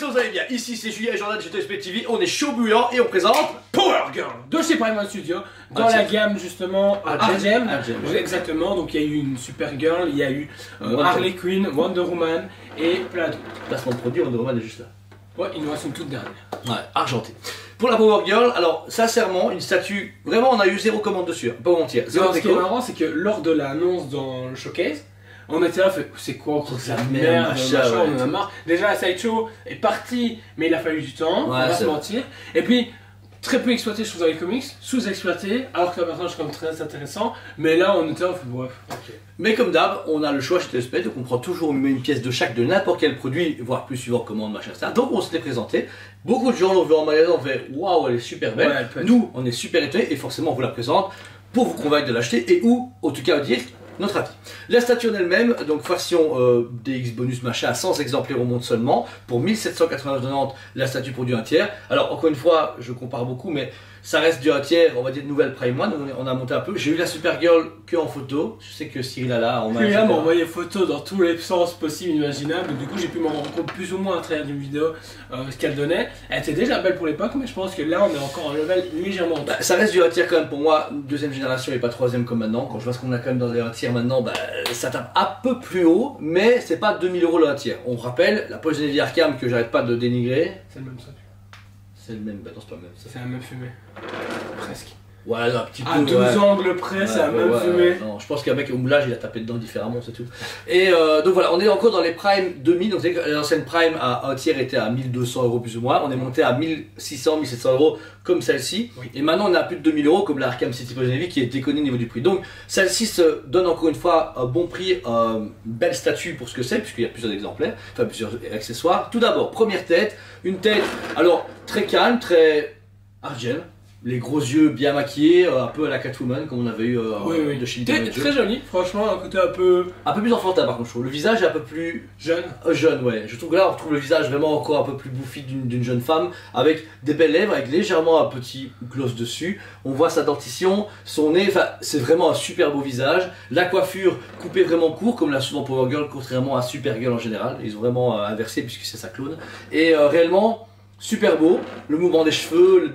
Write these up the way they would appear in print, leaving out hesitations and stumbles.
que vous allez bien. Ici c'est Julien et Jordan de chez TSP TV. On est chaud bouillant et on présente Power Girl de chez Prime Studio dans la gamme justement Argem. Exactement, donc il y a eu une Supergirl, il y a eu Harley Quinn, Wonder Woman et plein d'autres. Placement de produit, Wonder Woman est juste là. Ouais, il nous reste une toute dernière. Ouais, argentée. Pour la Power Girl, alors sincèrement, une statue, vraiment on a eu zéro commande dessus, hein, pas vous mentir. Ce qui est marrant, c'est que lors de l'annonce dans le showcase, on était là, c'est quoi cette merde, machin, on en a marre. Déjà la sideshow est partie, mais il a fallu du temps, on va se mentir. Et puis, très peu exploité, je trouve, dans les comics, sous-exploité, alors que le personnage est comme très intéressant, mais là on était là, bref, ok. Mais comme d'hab, on a le choix chez TSP, donc on prend toujours une pièce de chaque de n'importe quel produit, voire plus suivant commande, machin, etc. Donc on s'était présenté, beaucoup de gens l'ont vu en magasin, on fait waouh, elle est super belle. Ouais, nous, on est super étonnés et forcément on vous la présente pour vous convaincre de l'acheter et ou, en tout cas, dire notre avis. La statue en elle-même, donc version DX bonus machin, 100 exemplaires au monde seulement, pour 1789,90 la statue pour du 1 tiers. Alors encore une fois, je compare beaucoup, mais ça reste du 1 tiers, on va dire de nouvelle Prime One, on a monté un peu. J'ai eu la Supergirl que en photo, je sais que Cyril a là, Cyril m'a envoyé photos dans tous les sens possibles, imaginables, donc du coup j'ai pu m'en rendre compte plus ou moins à travers d'une vidéo ce qu'elle donnait. Elle était déjà belle pour l'époque, mais je pense que là on est encore en level légèrement. Bah, ça reste du 1 tiers quand même pour moi, deuxième génération et pas troisième comme maintenant. Quand je vois ce qu'on a quand même dans les 1 tiers maintenant, bah, ça tape un peu plus haut, mais c'est pas 2000 € le 1 tiers. On rappelle, la poche de Arkham que j'arrête pas de dénigrer. C'est le même statut. C'est le même, bah non c'est pas le même. C'est la même fumée. Presque. Ouais, un petit peu. À 12 angles près, c'est la même fumée. Non, je pense qu'un mec au moulage il a tapé dedans différemment, c'est tout. Et donc voilà, on est encore dans les Prime 2000, donc l'ancienne Prime à 1 tiers était à 1200 € plus ou moins, on est monté à 1600, 1700 € comme celle-ci, et maintenant on est à plus de 2000 € comme la Arkham City Poison Ivy qui est déconnée au niveau du prix. Donc celle-ci se donne encore une fois un bon prix, belle statue pour ce que c'est, puisqu'il y a plusieurs exemplaires, enfin plusieurs accessoires. Tout d'abord, première tête, une tête alors très calme, très Argem. Les gros yeux bien maquillés, un peu à la Catwoman comme on avait eu de chez Lidl. Très joli, franchement, un côté un peu plus enfantin par contre, je trouve. Le visage est un peu plus jeune. Jeune, ouais. Je trouve que là on retrouve le visage vraiment encore un peu plus bouffi d'une jeune femme, avec des belles lèvres, avec légèrement un petit gloss dessus. On voit sa dentition, son nez, enfin c'est vraiment un super beau visage. La coiffure coupée vraiment court, comme l'a souvent Power Girl, contrairement à Supergirl en général. Ils ont vraiment inversé puisque c'est sa clone. Et réellement super beau, le mouvement des cheveux,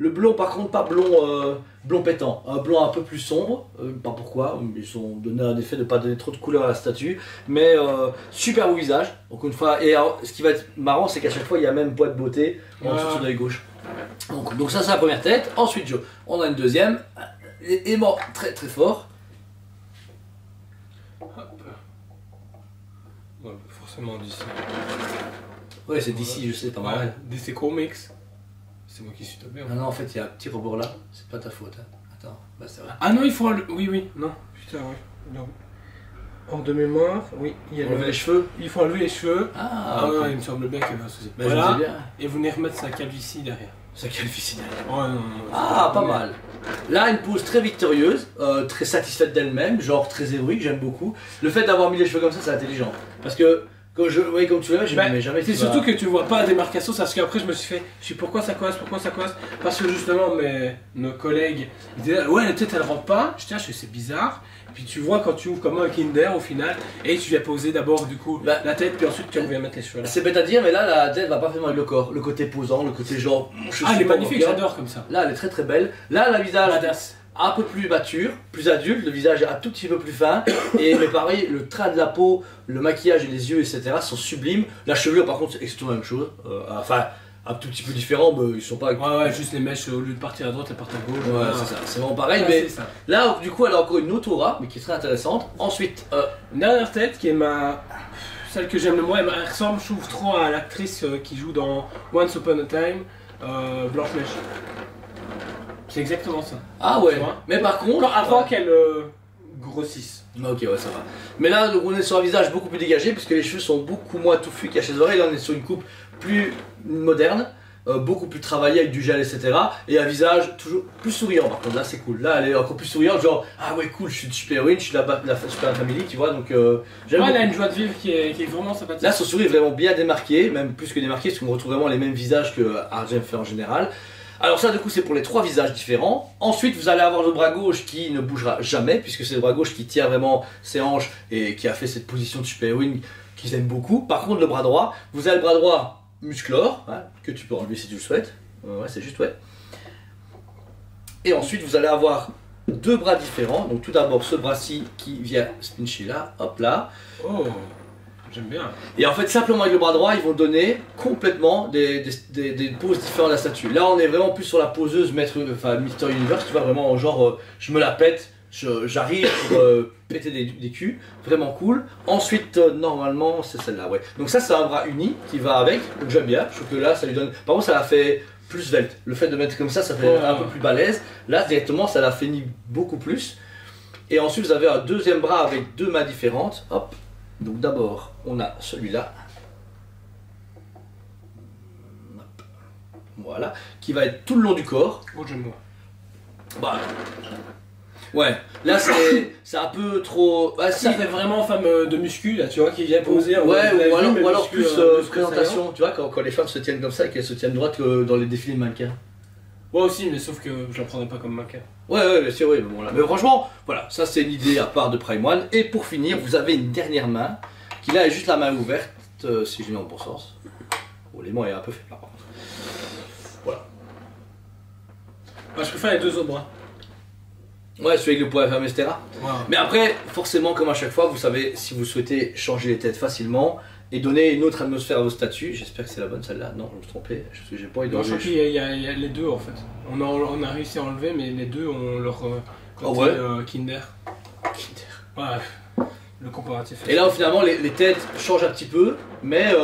le blond par contre pas blond, blond pétant, un blond un peu plus sombre, pas pourquoi, ils ont donné un effet de ne pas donner trop de couleur à la statue, mais super beau visage, encore une fois, et alors, ce qui va être marrant c'est qu'à chaque fois il y a même boîte beauté en dessous de son œil gauche. Donc ça c'est la première tête, ensuite on a une deuxième, aimant très très fort. Ouais, forcément d'ici. Ouais c'est d'ici, je sais, pas mal. DC Comics. C'est moi qui suis tombé. Non, un fait, il y a un petit rebord là, c'est pas ta faute. Hein. Attends, bah c'est vrai. Ah non, il faut enlever. Oui, non. Putain, ouais. Non. Hors de mémoire, oui. Il y a enlever les cheveux. Il faut enlever les cheveux. Ah, non, il me semble bien qu'il y avait un souci. Bah, voilà. Bien. Et vous venez remettre sa calvitie derrière. Sa calvitie derrière. Ouais, non. Ah, pas mal. Là, une pose très victorieuse, très satisfaite d'elle-même, genre très héroïque, j'aime beaucoup. Le fait d'avoir mis les cheveux comme ça, c'est intelligent. Parce que. Comme tu l'avais, j'ai dit, mais jamais. C'est surtout que tu vois pas la démarcation, parce qu'après je me suis fait, pourquoi ça coince, parce que justement nos collègues ils disaient ouais la tête elle rentre pas, je dis c'est bizarre, et puis tu vois quand tu ouvres comme un Kinder au final, et tu viens poser d'abord du coup la tête, puis ensuite tu reviens mettre les cheveux là. C'est bête à dire, mais là la tête va parfaitement avec le corps, le côté posant, le côté genre. Elle est magnifique, j'adore comme ça. Là elle est très très belle, là la visage. Un peu plus mature, plus adulte, le visage est un tout petit peu plus fin, mais pareil, le trait de la peau, le maquillage et les yeux, etc. sont sublimes. La chevelure par contre c'est exactement la même chose, enfin un tout petit peu différent, mais ils sont pas... Ouais, juste les mèches, au lieu de partir à droite, elles partent à gauche. Ouais, c'est ça, c'est vraiment pareil, mais là du coup elle a encore une autre aura, mais qui est très intéressante. Ensuite, une dernière tête qui est celle que j'aime le moins, elle ressemble je trouve trop à l'actrice qui joue dans Once Upon a Time, Blanche-Neige. C'est exactement ça. Ah ouais, mais par contre... Avant qu'elle grossisse. Ok, ouais, ça va. Mais là, donc, on est sur un visage beaucoup plus dégagé, puisque les cheveux sont beaucoup moins touffus qu'il y a chez les oreilles. Là, on est sur une coupe plus moderne, beaucoup plus travaillée avec du gel, etc. Et un visage toujours plus souriant, par contre. Là, c'est cool. Là, elle est encore plus souriante, genre, ah ouais, cool, je suis une super héroïne, je suis la super famille, tu vois, donc j'aime beaucoup. Elle a une joie de vivre qui est vraiment sympathique. Là, son sourire est vraiment bien démarqué, même plus que démarqué, parce qu'on retrouve vraiment les mêmes visages que Argem fait en général. Alors ça du coup c'est pour les 3 visages différents. Ensuite vous allez avoir le bras gauche qui ne bougera jamais puisque c'est le bras gauche qui tient vraiment ses hanches et qui a fait cette position de super-héroïne qu'ils aiment beaucoup. Par contre le bras droit, vous avez le bras droit Musclor, hein, que tu peux enlever si tu le souhaites. Ouais, c'est juste ouais. Et ensuite, vous allez avoir deux bras différents. Donc tout d'abord ce bras-ci qui vient se pincher là, hop là. Oh, j'aime bien. Et en fait, simplement avec le bras droit, ils vont donner complètement des poses différentes à la statue. Là, on est vraiment plus sur la poseuse Mister Universe, tu vois, vraiment genre je me la pète, j'arrive pour péter des culs, vraiment cool. Ensuite, normalement, c'est celle-là, ouais. Donc ça, c'est un bras uni qui va avec, donc j'aime bien. Je trouve que là, ça lui donne. Par contre, ça la fait plus svelte. Le fait de mettre comme ça fait un peu plus balèze. Là, directement, ça la finit beaucoup plus. Et ensuite, vous avez un deuxième bras avec deux mains différentes. Hop. Donc d'abord, on a celui-là. Voilà. Qui va être tout le long du corps. Oh, j'aime bien. Bah. Ouais, là c'est un peu trop. Ah, si. Ça fait vraiment femme de muscu là, tu vois, qui vient poser. Ouais, ou alors plus présentation, tu vois, quand les femmes se tiennent comme ça et qu'elles se tiennent droite dans les défilés de mannequins. Ouais, aussi, mais sauf que je la prendrais pas comme mannequin. Ouais, bien sûr, oui, mais bon là. Mais franchement, voilà, ça c'est une idée à part de Prime One. Et pour finir, vous avez une dernière main qui là est juste la main ouverte, si je l'ai en bon sens. Bon, l'aimant est un peu fait par contre. Voilà. Bah, je préfère les deux autres bras. Ouais, celui avec le poids fermé, etc. Wow. Mais après, forcément, comme à chaque fois, vous savez, si vous souhaitez changer les têtes facilement et donner une autre atmosphère à vos statues, j'espère que c'est la bonne celle-là. Non, je me suis trompé, parce que j'ai pas envie de. Non, je crois qu'il y a les deux en fait. On a réussi à enlever, mais les deux ont leur côté Kinder. Kinder. Ouais, le comparatif. Et là, finalement, les têtes changent un petit peu, mais.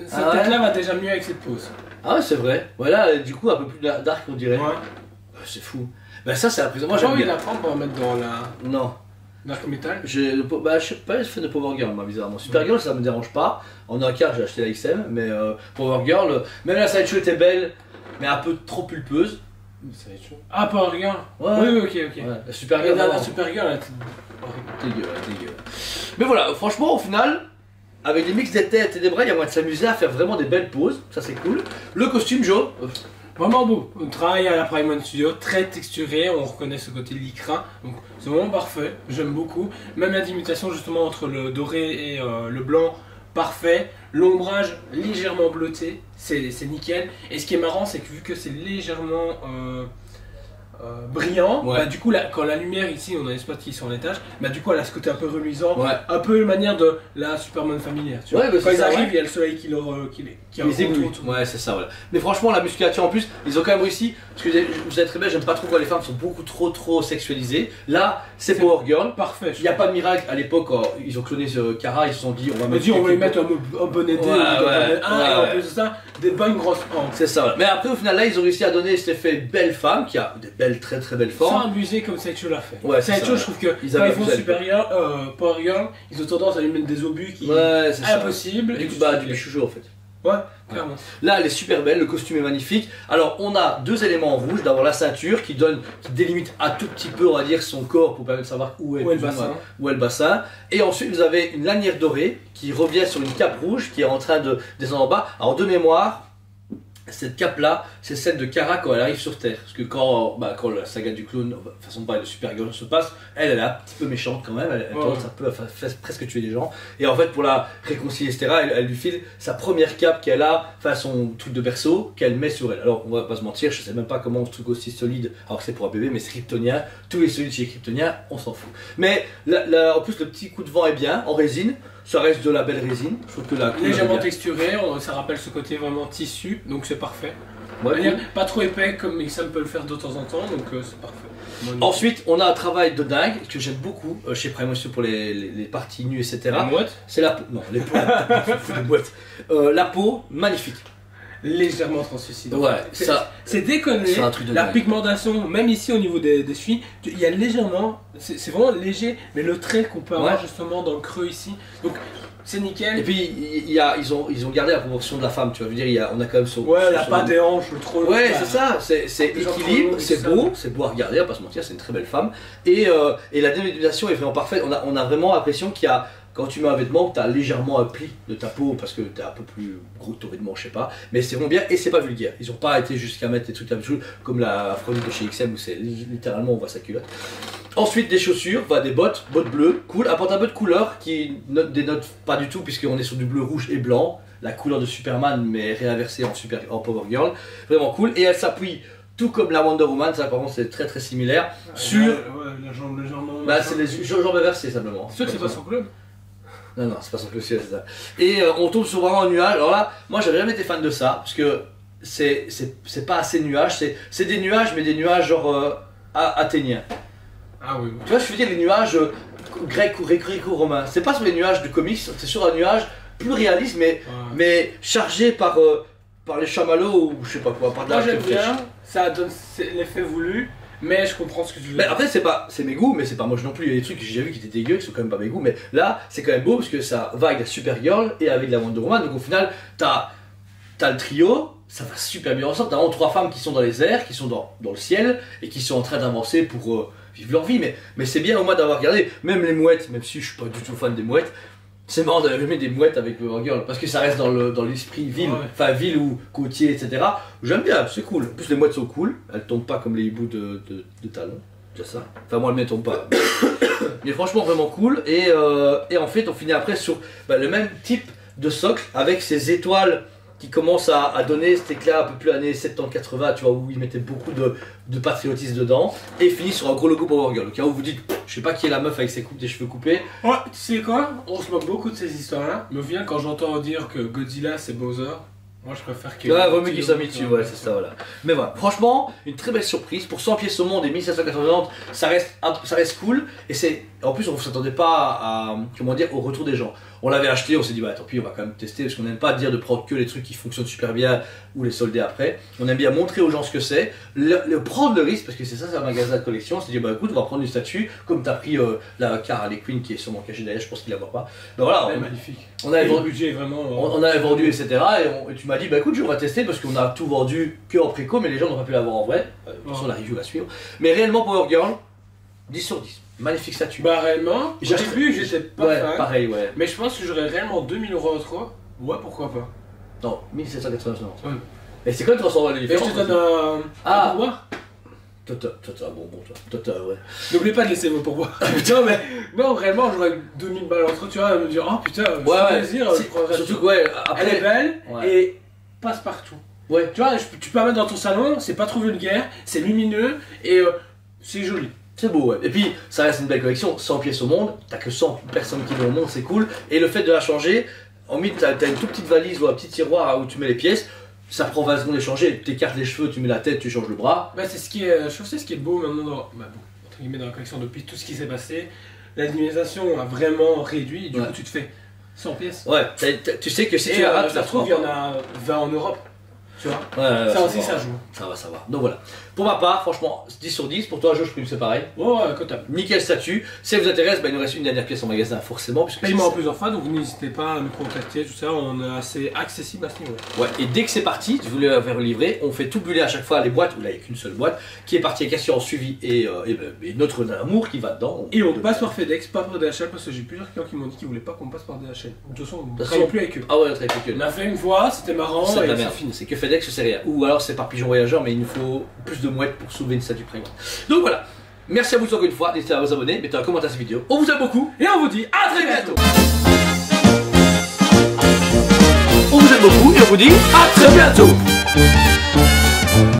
Cette tête-là va déjà mieux avec cette pose. Ah ouais, c'est vrai. Voilà, du coup, un peu plus dark, on dirait. Ouais. C'est fou. Bah ça c'est la prison. Moi j'aime bien. La prendre pour la mettre dans la. Non. Dark Metal. Je sais pas, je fais de Power Girl moi bizarrement. Super Girl ça me dérange pas. En un quart j'ai acheté la XM, mais Power Girl, même la sideshow était belle, mais un peu trop pulpeuse. Ah Power Girl. Ouais. Oui, ok. Ouais. La Super Girl. La Super Girl, elle était dégueu. Mais voilà, franchement au final, avec les mix des têtes et des bras, il y a moyen de s'amuser à faire vraiment des belles poses. Ça c'est cool. Le costume Joe. Vraiment beau, on travaille à la Prime One Studio, très texturé, on reconnaît ce côté lycra, donc c'est vraiment parfait, j'aime beaucoup. Même la délimitation justement entre le doré et le blanc, parfait. L'ombrage légèrement bleuté, c'est nickel. Et ce qui est marrant, c'est que vu que c'est légèrement brillant, ouais. Bah, du coup quand la lumière ici, on a des spots qui sont en étage, bah, du coup elle a ce côté un peu reluisant, ouais. Un peu manière de la Superman familière. Tu vois. Ouais, bah, quand ils arrivent, ouais. il y a le soleil qui éblouit. Ouais, c'est ça, voilà. Mais franchement, la musculature en plus, ils ont quand même réussi. Parce que vous êtes très bien, j'aime pas trop quand les femmes sont beaucoup trop sexualisées. Là, c'est Power Girl. Parfait. Il n'y a pas de miracle. À l'époque, quand ils ont cloné Kara, ils se sont dit, on va lui mettre un bonnet D, et en plus de ça, des bonnes grosses hanches. C'est ça, voilà. Mais après, au final, là, ils ont réussi à donner cet effet belle femme, qui a des belles, très belles formes. Sans abuser comme Sideshow l'a fait. Ouais, Sideshow, je trouve que quand ils font Power Girl, ils ont tendance à lui mettre des obus qui sont impossibles. Du chouchou en fait. Ouais, clairement. Là, elle est super belle, le costume est magnifique. Alors, on a deux éléments en rouge. D'abord, la ceinture qui délimite un tout petit peu, on va dire, son corps pour permettre de savoir où est le bassin. Et ensuite, vous avez une lanière dorée qui revient sur une cape rouge qui est en train de descendre en bas. Alors, de mémoire, cette cape là, c'est celle de Kara quand elle arrive sur Terre. Parce que quand la saga du clone, façon de Supergirl se passe, elle est un petit peu méchante quand même, elle tendance un peu à presque tuer des gens. Et en fait, pour la réconcilier, etc., elle lui file sa première cape qu'elle a, enfin son truc de berceau, qu'elle met sur elle. Alors, on va pas se mentir, je sais même pas comment ce truc aussi solide, alors que c'est pour un bébé, mais c'est kryptonien. Tous les solides chez kryptonien, on s'en fout. Mais en plus, le petit coup de vent est bien, en résine. Ça reste de la belle résine. Je trouve que légèrement texturé, ça rappelle ce côté vraiment tissu, donc c'est parfait. Ouais, cool. Pas trop épais comme XM peut le faire de temps en temps, donc c'est parfait. Ensuite, on a un travail de dingue que j'aime beaucoup chez Prime One pour les parties nues, etc. La mouette. C'est la peau. Non, les peaux. La peau, magnifique. Légèrement translucide. Ouais, c'est déconné. C'est un truc de la dingue. Pigmentation, même ici au niveau des chevilles, il y a légèrement, c'est vraiment léger, mais le trait qu'on peut avoir justement dans le creux ici. Donc c'est nickel. Et puis ils ont gardé la proportion de la femme, tu vois. Je veux dire, on a quand même son. Ouais, elle a pas des hanches trop. Ouais, c'est ça. C'est équilibre, c'est beau à regarder. On va pas se mentir, c'est une très belle femme. Et la délimation est vraiment parfaite. On a vraiment l'impression qu'il y a. Quand tu mets un vêtement, tu as légèrement un pli de ta peau parce que tu es un peu plus gros que ton vêtement, je sais pas. Mais c'est vraiment bien et c'est pas vulgaire. Ils ont pas été jusqu'à mettre des trucs comme la Afrodite de chez XM où c'est littéralement on voit sa culotte. Ensuite, des chaussures, des bottes bleues, cool. Un pantalon de couleur qui dénote pas du tout puisqu'on est sur du bleu, rouge et blanc. la couleur de Superman mais réinversée en Power Girl. Vraiment cool. Et elle s'appuie, tout comme la Wonder Woman, ça par contre c'est très très similaire, sur... la jambe, le jambon. Bah c'est les jambes inversées simplement. C'est sûr que c'est pas son club. Non, c'est pas son club, c'est ça. Et on tombe sur vraiment un nuage. Alors là, moi j'avais jamais été fan de ça, parce que c'est pas assez nuages, c'est des nuages, mais des nuages genre athéniens. Ah oui. Tu vois, je veux dire les nuages grecs ou gréco-romains. C'est pas sur les nuages de comics, c'est sur un nuage plus réaliste, mais chargé par les chamallows ou je sais pas quoi, par de la j'aime bien, ça donne l'effet voulu, mais je comprends ce que tu veux dire. Mais après, c'est mes goûts, mais c'est pas moche non plus. Il y a des trucs que j'ai vu qui étaient dégueux, qui sont quand même pas mes goûts, mais là, c'est quand même beau parce que ça va avec la Supergirl et avec la Wonder Woman, donc au final, t'as le trio. Ça va super bien ensemble. T'as vraiment 3 femmes qui sont dans les airs, qui sont dans le ciel et qui sont en train d'avancer pour vivre leur vie. Mais c'est bien au moins d'avoir regardé. Même les mouettes, même si je suis pas du tout fan des mouettes, c'est marrant d'avoir mis des mouettes avec Power Girl parce que ça reste dans l'esprit ville, enfin ville ou côtier, etc. J'aime bien, c'est cool. En plus, les mouettes sont cool. Elles tombent pas comme les hiboux de talons. C'est ça. Enfin, moi, elles ne tombent pas. Mais franchement, vraiment cool. Et en fait, on finit après sur le même type de socle avec ces étoiles qui commence à donner cet éclat un peu plus années 70-80, tu vois, où ils mettaient beaucoup de patriotisme dedans, et finit sur un gros logo Power Girl. Au cas où vous dites, je sais pas qui est la meuf avec des cheveux coupés. Ouais, tu sais quoi, on se moque beaucoup de ces histoires-là, mais au final, quand j'entends dire que Godzilla c'est Bowser, moi je préfère qu'il... Ouais, vaut mieux qu'il soit mis dessus, ouais, c'est ça, voilà. Mais voilà, franchement, une très belle surprise. Pour 100 pièces au monde et 1790, ça reste cool, et en plus, on ne s'attendait pas à, comment dire, au retour des gens. On l'avait acheté, on s'est dit, bah tant pis, on va quand même tester, parce qu'on n'aime pas dire de prendre que les trucs qui fonctionnent super bien ou les solder après. On aime bien montrer aux gens ce que c'est, prendre le risque, parce que c'est un magasin de collection. On s'est dit, bah écoute, on va prendre une statue, comme tu as pris la Harley Quinn qui est sûrement cachée derrière, je pense qu'il la voit pas. Ben voilà, magnifique. On avait vendu, budget, vraiment, on avait vendu, etc. Et tu m'as dit, bah écoute, on va tester, parce qu'on a tout vendu que en préco, mais les gens n'ont pas pu l'avoir en vrai. De toute façon, la review va suivre. Mais réellement, Power Girl, 10 sur 10. Magnifique statue. Bah réellement, au début j'étais pas fan. Pareil, ouais. Mais je pense que j'aurais réellement 2000 € en trop. Ouais, pourquoi pas. Non, 1799. Ouais. Et c'est quand même 300 € de différence. Et je te donne un pourboire. Toi, bon, toi, ouais. N'oubliez pas de laisser vos pourboires. Putain, mais non, réellement, j'aurais 2000 balles en trop, tu vois, me dire, oh putain, ouais, plaisir. Surtout que, ouais, après... Elle est belle et passe partout. Ouais. Tu vois, tu peux la mettre dans ton salon, c'est pas trop vulgaire, c'est lumineux et c'est joli. C'est beau, ouais. Et puis, ça reste une belle collection, 100 pièces au monde, t'as que 100 personnes qui vont au monde, c'est cool. Et le fait de la changer, en mythe, t'as une toute petite valise ou un petit tiroir où tu mets les pièces, ça prend 20 secondes de changer, t'écartes les cheveux, tu mets la tête, tu changes le bras. Bah, c'est ce qui est, je trouve c'est ce qui est beau maintenant dans, entre guillemets, dans la collection depuis tout ce qui s'est passé. L'administration a vraiment réduit, du coup, tu te fais 100 pièces. Ouais, tu sais que si tu la rates, tu la trouves, il y en a 20 en Europe. Tu vois, ça aussi ça joue. Ça va. Donc voilà. Pour ma part, franchement, 10 sur 10. Pour toi, je prime, c'est pareil. Ouais, cotable. Nickel statut. Si ça vous intéresse, il nous reste une dernière pièce en magasin, forcément. Paiement en plusieurs fois, donc n'hésitez pas à nous contacter, tout ça. On est assez accessible à ce niveau-là. Ouais, et dès que c'est parti, je voulais faire livrer, on fait tout buller à chaque fois les boîtes, où là il n'y a qu'une seule boîte, qui est partie avec assurance suivi et notre amour qui va dedans. Et on passe par FedEx, pas par DHL, parce que j'ai plusieurs clients qui m'ont dit qu'ils voulaient pas qu'on passe par DHL. De toute façon, on ne travaille plus avec eux. Ah ouais, on travaille plus avec eux. On a fait une fois, c'était marrant, c'est et la merde. C'est que FedEx, c'est rien. Ou alors c'est par pigeon voyageur, mais il nous faut plus de mouettes pour soulever une statue très grande. Donc voilà. Merci à vous encore une fois, n'hésitez pas à vous abonner, mettez un commentaire à cette vidéo. On vous aime beaucoup et on vous dit à très bientôt. On vous aime beaucoup et on vous dit à très bientôt.